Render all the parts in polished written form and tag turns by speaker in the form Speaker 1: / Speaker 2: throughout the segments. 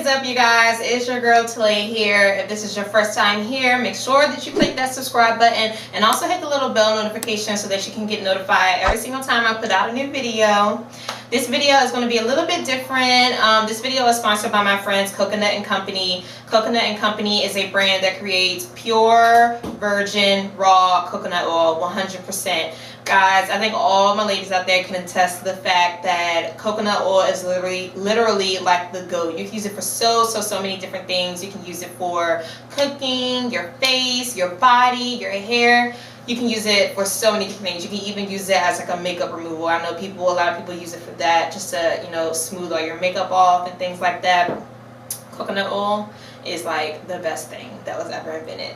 Speaker 1: up, you guys? It's your girl Talay here. If this is your first time here, make sure that you click that subscribe button and also hit the little bell notification so that you can get notified every single time I put out a new video. This video is going to be a little bit different. This video is sponsored by my friends Coconut and Company. Coconut and Company is a brand that creates pure, virgin, raw coconut oil, 100%. Guys, I think all my ladies out there can attest to the fact that coconut oil is literally like the GOAT. You can use it for so many different things. You can use it for cooking, your face, your body, your hair. You can use it for so many different things. You can even use it as like a makeup removal. I know a lot of people use it for that, just to, you know, smooth all your makeup off and things like that. Coconut oil is like the best thing that was ever invented.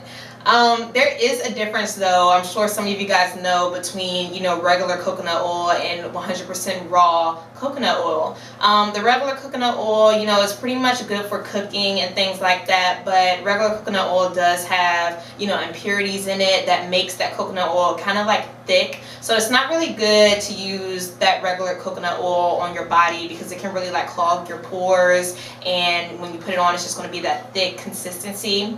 Speaker 1: There is a difference, though. I'm sure some of you guys know, between, you know, regular coconut oil and 100% raw coconut oil. The regular coconut oil, you know, is pretty much good for cooking and things like that, but regular coconut oil does have, you know, impurities in it that makes that coconut oil kind of like thick. So it's not really good to use that regular coconut oil on your body because it can really like clog your pores, and when you put it on, it's just going to be that thick consistency.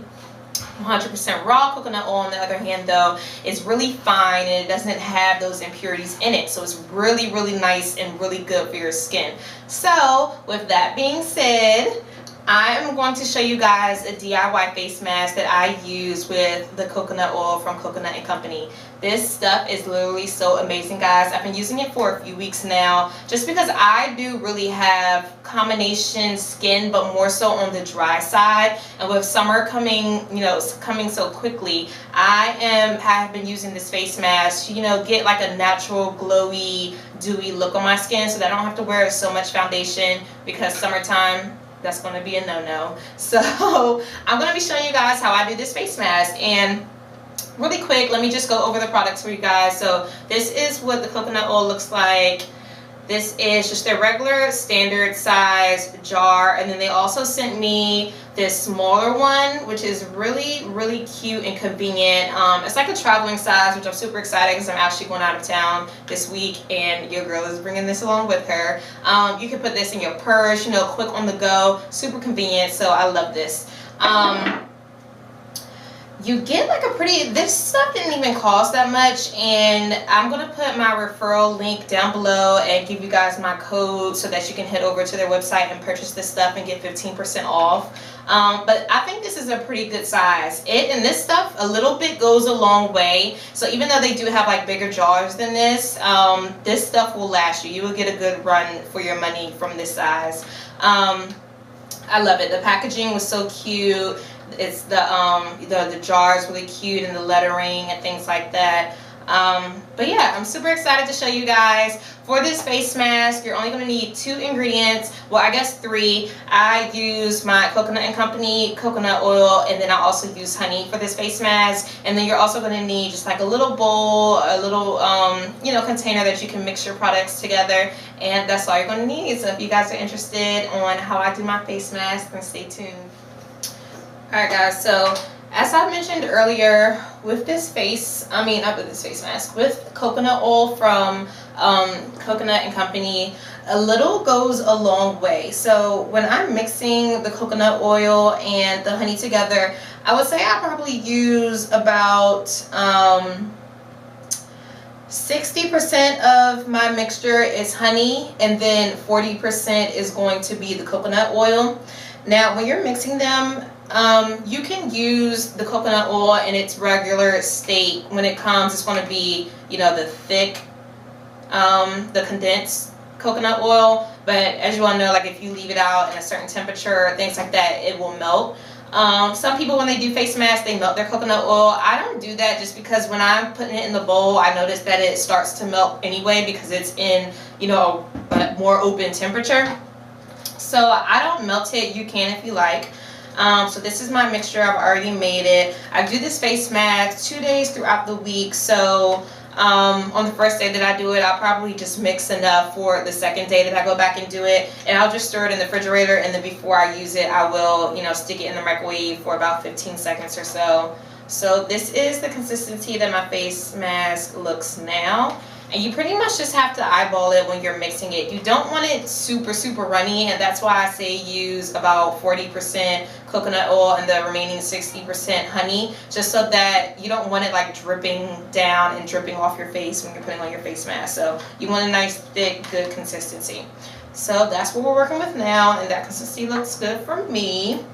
Speaker 1: 100% raw coconut oil, on the other hand, though, is really fine and it doesn't have those impurities in it, so it's really nice and really good for your skin. So with that being said, I am going to show you guys a DIY face mask that I use with the coconut oil from Coconut and Company. This stuff is literally so amazing, guys. I've been using it for a few weeks now, just because I do really have combination skin, but more so on the dry side. And with summer coming, you know, coming so quickly, I have been using this face mask to, you know, get like a natural glowy, dewy look on my skin, so that I don't have to wear so much foundation, because summertime, that's going to be a no-no. So I'm going to be showing you guys how I do this face mask. And really quick, let me just go over the products for you guys. So this is what the coconut oil looks like. This is just their regular standard size jar, and then they also sent me this smaller one, which is really cute and convenient. It's like a traveling size, which I'm super excited because I'm actually going out of town this week and your girl is bringing this along with her. You can put this in your purse, you know, quick on the go, super convenient, so I love this. You get like this stuff didn't even cost that much, and I'm going to put my referral link down below and give you guys my code so that you can head over to their website and purchase this stuff and get 15% off. But I think this is a pretty good size. And this stuff, a little bit goes a long way. So even though they do have like bigger jars than this, this stuff will last you. You will get a good run for your money from this size. I love it. The packaging was so cute. It's the jar is really cute, and the lettering and things like that. But yeah, I'm super excited to show you guys. For this face mask, you're only going to need 2 ingredients. Well, I guess 3. I use my Coconut and Company coconut oil, and then I also use honey for this face mask. And then you're also going to need just like a little bowl, a little you know, container that you can mix your products together, and that's all you're going to need. So if you guys are interested on how I do my face mask, then stay tuned. Alright guys, so as I mentioned earlier, with this mask, with coconut oil from Coconut and Company, a little goes a long way. So when I'm mixing the coconut oil and the honey together, I would say I probably use about 60% of my mixture is honey, and then 40% is going to be the coconut oil. Now when you're mixing them, you can use the coconut oil in its regular state. When it comes, it's going to be, you know, the thick, the condensed coconut oil. But as you all know, like if you leave it out in a certain temperature, things like that, it will melt. Some people, when they do face masks, they melt their coconut oil. I don't do that, just because when I'm putting it in the bowl, I notice that it starts to melt anyway, because it's in, you know, a more open temperature. So I don't melt it. You can if you like. So this is my mixture. I've already made it. I do this face mask 2 days throughout the week. So on the first day that I do it, I'll probably just mix enough for the second day that I go back and do it. And I'll just stir it in the refrigerator, and then before I use it, I will, you know, stick it in the microwave for about 15 seconds or so. So this is the consistency that my face mask looks now. And you pretty much just have to eyeball it when you're mixing it. You don't want it super, super runny, and that's why I say use about 40% coconut oil and the remaining 60% honey, just so that you don't want it like dripping down and dripping off your face when you're putting on your face mask. So you want a nice, thick, good consistency. So that's what we're working with now, and that consistency looks good for me.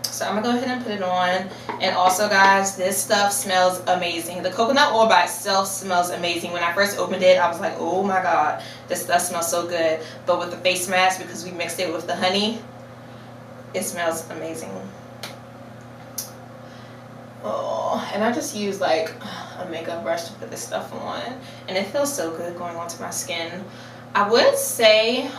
Speaker 1: So I'm gonna go ahead and put it on. And also guys, this stuff smells amazing. The coconut oil by itself smells amazing. When I first opened it, I was like, oh my god, this stuff smells so good. But with the face mask, because we mixed it with the honey, it smells amazing. Oh, and I just use like a makeup brush to put this stuff on, and it feels so good going onto my skin. I would say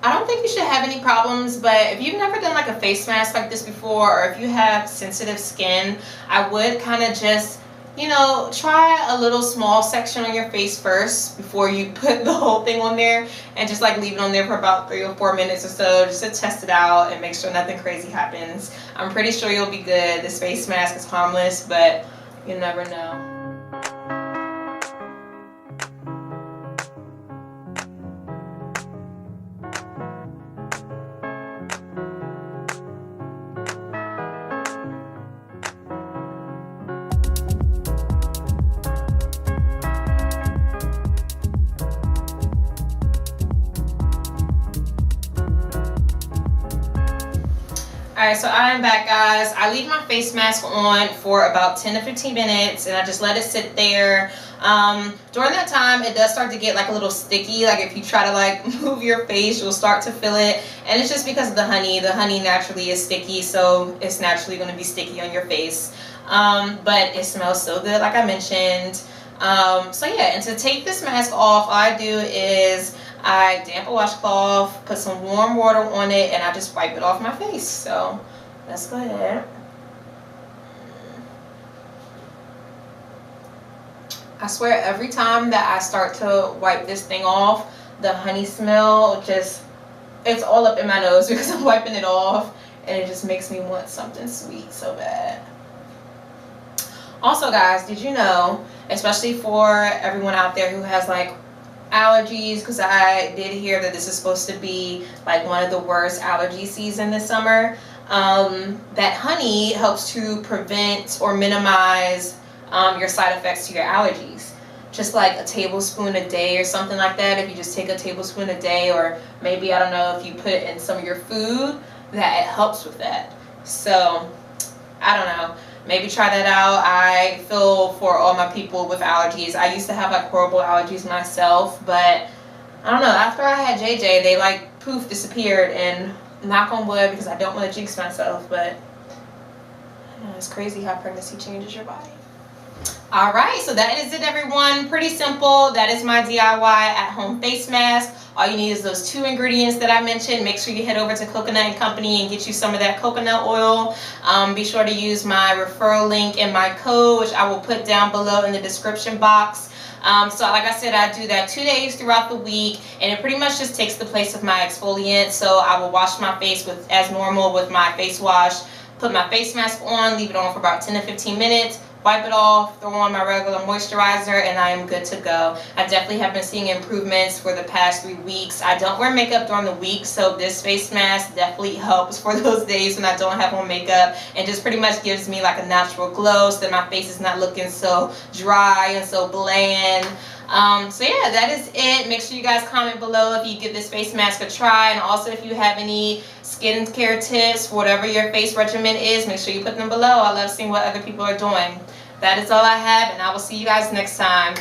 Speaker 1: I don't think you should have any problems, but if you've never done like a face mask like this before, or if you have sensitive skin, I would kind of just, you know, try a little small section on your face first before you put the whole thing on there, and just like leave it on there for about 3 or 4 minutes or so, just to test it out and make sure nothing crazy happens. I'm pretty sure you'll be good. This face mask is harmless, but you never know. Alright, so I am back, guys. I leave my face mask on for about 10 to 15 minutes, and I just let it sit there. During that time, it does start to get like a little sticky. Like if you try to like move your face, you'll start to feel it. And it's just because of the honey. The honey naturally is sticky, so it's naturally going to be sticky on your face. But it smells so good, like I mentioned. So yeah, and to take this mask off, all I do is I damp a washcloth, put some warm water on it, and I just wipe it off my face. So let's go ahead. I swear every time that I start to wipe this thing off, the honey smell just, it's all up in my nose because I'm wiping it off, and it just makes me want something sweet so bad. Also guys, did you know, especially for everyone out there who has like allergies, because I did hear that this is supposed to be like one of the worst allergy season this summer, that honey helps to prevent or minimize your side effects to your allergies. Just like a tablespoon a day or something like that. If you just take a tablespoon a day, or maybe, I don't know, if you put it in some of your food, that it helps with that. So I don't know, maybe try that out. I feel for all my people with allergies. I used to have like horrible allergies myself, but I don't know, after I had JJ, they like poof disappeared, and knock on wood, because I don't want to jinx myself, but you know, it's crazy how pregnancy changes your body. Alright, so that is it, everyone. Pretty simple. That is my DIY at home face mask. All you need is those 2 ingredients that I mentioned. Make sure you head over to Coconut & Company and get you some of that coconut oil. Be sure to use my referral link and my code, which I will put down below in the description box. So like I said, I do that 2 days throughout the week, and it pretty much just takes the place of my exfoliant. So I will wash my face with as normal with my face wash, put my face mask on, leave it on for about 10 to 15 minutes. Wipe it off, throw on my regular moisturizer, and I am good to go. I definitely have been seeing improvements for the past 3 weeks. I don't wear makeup during the week, so this face mask definitely helps for those days when I don't have on makeup, and just pretty much gives me like a natural glow so that my face is not looking so dry and so bland. So yeah, that is it. Make sure you guys comment below if you give this face mask a try, and also if you have any skincare tips for whatever your face regimen is, make sure you put them below. I love seeing what other people are doing. That is all I have, and I will see you guys next time.